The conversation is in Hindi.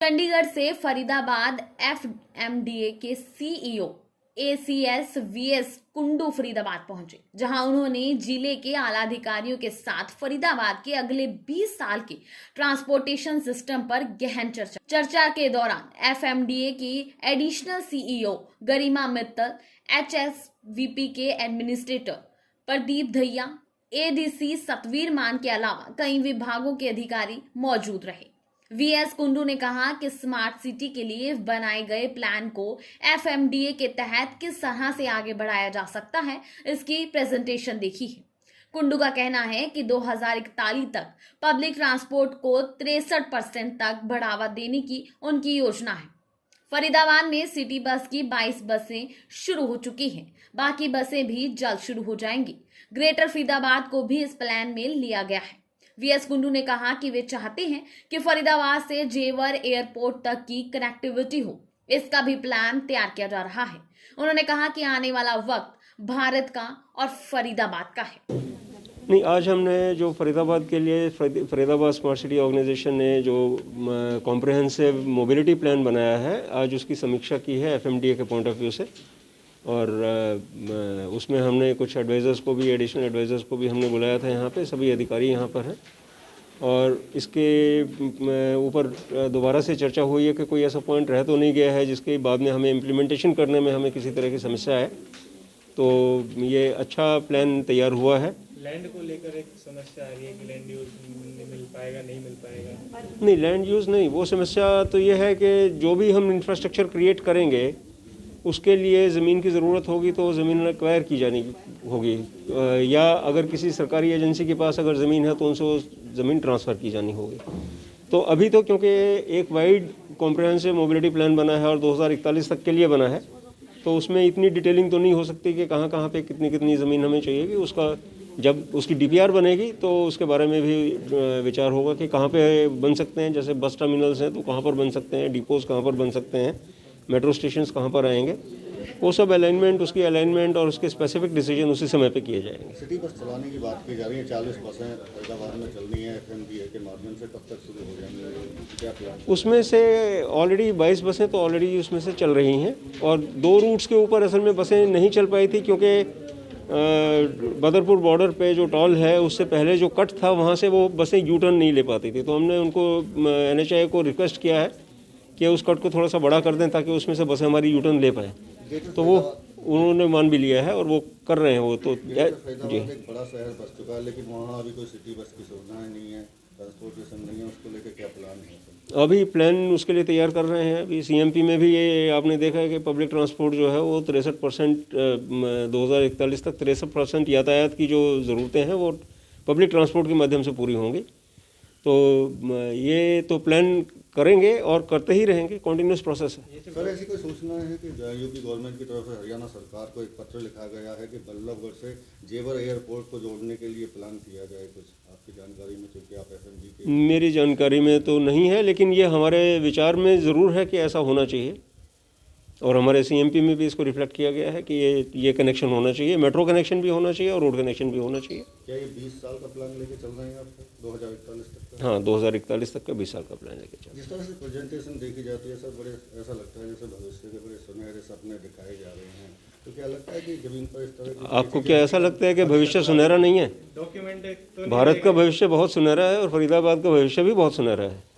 चंडीगढ़ से फरीदाबाद एफएमडीए के सीईओ एसीएस वीएस कुंडू फरीदाबाद पहुंचे, जहां उन्होंने जिले के आला अधिकारियों के साथ फरीदाबाद के अगले 20 साल के ट्रांसपोर्टेशन सिस्टम पर गहन चर्चा के दौरान एफएमडीए की एडिशनल सीईओ गरिमा मित्तल, एचएसवीपी के एडमिनिस्ट्रेटर प्रदीप दहिया, एडीसी सतवीर मान के अलावा कई विभागों के अधिकारी मौजूद रहे। वीएस कुंडू ने कहा कि स्मार्ट सिटी के लिए बनाए गए प्लान को एफएमडीए के तहत किस तरह से आगे बढ़ाया जा सकता है, इसकी प्रेजेंटेशन देखी है। कुंडू का कहना है कि 2041 तक पब्लिक ट्रांसपोर्ट को 63% तक बढ़ावा देने की उनकी योजना है। फरीदाबाद में सिटी बस की 22 बसें शुरू हो चुकी हैं, बाकी बसें भी जल्द शुरू हो जाएंगी। ग्रेटर फरीदाबाद को भी इस प्लान में लिया गया है। वीएस कुंडू ने कहा कि वे चाहते हैं कि फरीदाबाद से जेवर एयरपोर्ट तक की कनेक्टिविटी हो, इसका भी प्लान तैयार किया जा रहा है। उन्होंने कहा कि आने वाला वक्त भारत का और फरीदाबाद का है। नहीं, आज हमने जो फरीदाबाद के लिए फरीदाबाद स्मार्ट सिटी ऑर्गेनाइजेशन ने जो कॉम्प्रिहेंसिव मोबिलिटी प्लान बनाया है, आज उसकी समीक्षा की है एफएमडीए के पॉइंट ऑफ व्यू से। और उसमें हमने कुछ एडवाइज़र्स को भी, एडिशनल एडवाइज़र्स को भी हमने बुलाया था यहाँ पे। सभी अधिकारी यहाँ पर हैं और इसके ऊपर दोबारा से चर्चा हुई है कि कोई ऐसा पॉइंट रह तो नहीं गया है जिसके बाद में हमें इम्प्लीमेंटेशन करने में हमें किसी तरह की समस्या है। तो ये अच्छा प्लान तैयार हुआ है। लैंड को लेकर एक समस्या आ रही है कि लैंड यूज मिल पाएगा, नहीं मिल पाएगा। नहीं, लैंड यूज़ नहीं, वो समस्या तो ये है कि जो भी हम इंफ्रास्ट्रक्चर क्रिएट करेंगे उसके लिए ज़मीन की ज़रूरत होगी, तो ज़मीन एक्वायर की जानी होगी, या अगर किसी सरकारी एजेंसी के पास अगर ज़मीन है तो उनसे ज़मीन ट्रांसफ़र की जानी होगी। तो अभी तो क्योंकि एक वाइड कॉम्प्रिहेंसिव मोबिलिटी प्लान बना है और 2041 तक के लिए बना है, तो उसमें इतनी डिटेलिंग तो नहीं हो सकती कि कहाँ कहाँ पे कितनी कितनी ज़मीन हमें चाहिए। कि उसका जब उसकी डीपीआर बनेगी तो उसके बारे में भी विचार होगा कि कहाँ पे बन सकते हैं। जैसे बस टर्मिनल्स हैं तो कहाँ पर बन सकते हैं, डिपोज़ कहाँ पर बन सकते हैं, मेट्रो स्टेशंस कहाँ पर आएंगे, वो सब अलाइनमेंट, उसकी अलाइनमेंट और उसके स्पेसिफिक डिसीजन उसी समय पे किए जाएंगे। सिटी बस चलाने की बात की जा रही है, 40 बसें फरीदाबाद में चलनी है एफएमडीए के माध्यम से, कब तक शुरू हो जाएंगे, क्या प्लान? उसमें से ऑलरेडी 22 बसें तो ऑलरेडी उसमें से चल रही हैं और 2 रूट्स के ऊपर असल में बसें नहीं चल पाई थी क्योंकि बदरपुर बॉर्डर पे जो टॉल है उससे पहले जो कट था वहाँ से वो बसें यू टर्न नहीं ले पाती थी। तो हमने उनको NHAI को रिक्वेस्ट किया है कि उस कट को थोड़ा सा बड़ा कर दें ताकि उसमें से बसें हमारी यूटर्न ले पाएँ। तो वो उन्होंने मान भी लिया है और वो कर रहे हैं। वो तो जी, एक बड़ा शहर बस चुका है, लेकिन वहाँ अभी कोई सिटी बस की सुविधाएं नहीं है, ट्रांसपोर्टेशन नहीं है, उसको लेकर क्या प्लान है? अभी प्लान उसके लिए तैयार कर रहे हैं। अभी सीएमपी में भी ये आपने देखा है कि पब्लिक ट्रांसपोर्ट जो है वो 63% 2041 तक 63% यातायात की जो ज़रूरतें हैं वो पब्लिक ट्रांसपोर्ट के माध्यम से पूरी होंगी। तो ये तो प्लान करेंगे और करते ही रहेंगे, कॉन्टिन्यूस प्रोसेस है। सर, ऐसी कोई सूचना है कि यूपी गवर्नमेंट की तरफ से हरियाणा सरकार को एक पत्र लिखा गया है कि बल्लभगढ़ से जेवर एयरपोर्ट को जोड़ने के लिए प्लान किया जाए? कुछ आपकी जानकारी में, क्योंकि आप एफएमडी के? मेरी जानकारी में तो नहीं है, लेकिन ये हमारे विचार में ज़रूर है कि ऐसा होना चाहिए और हमारे सीएमपी में भी इसको रिफ्लेक्ट किया गया है कि ये कनेक्शन होना चाहिए, मेट्रो कनेक्शन भी होना चाहिए और रोड कनेक्शन भी होना चाहिए। क्या ये 20 साल का प्लान लेके चल रहे हैं आप 2041 तक का? हाँ, 2041 तक का 20 साल का प्लान लेके चल। जिस तरह से प्रेजेंटेशन देखी जाती है सर, बड़े ऐसा लगता है जैसे भविष्य के बड़े सुनहरे सपने दिखाए जा रहे हैं। तो क्या लगता है कि जमीन पर इस तरह? आपको क्या ऐसा लगता है कि भविष्य सुनहरा नहीं है? डॉक्यूमेंट भारत का भविष्य बहुत सुनहरा है और फरीदाबाद का भविष्य भी बहुत सुनहरा है।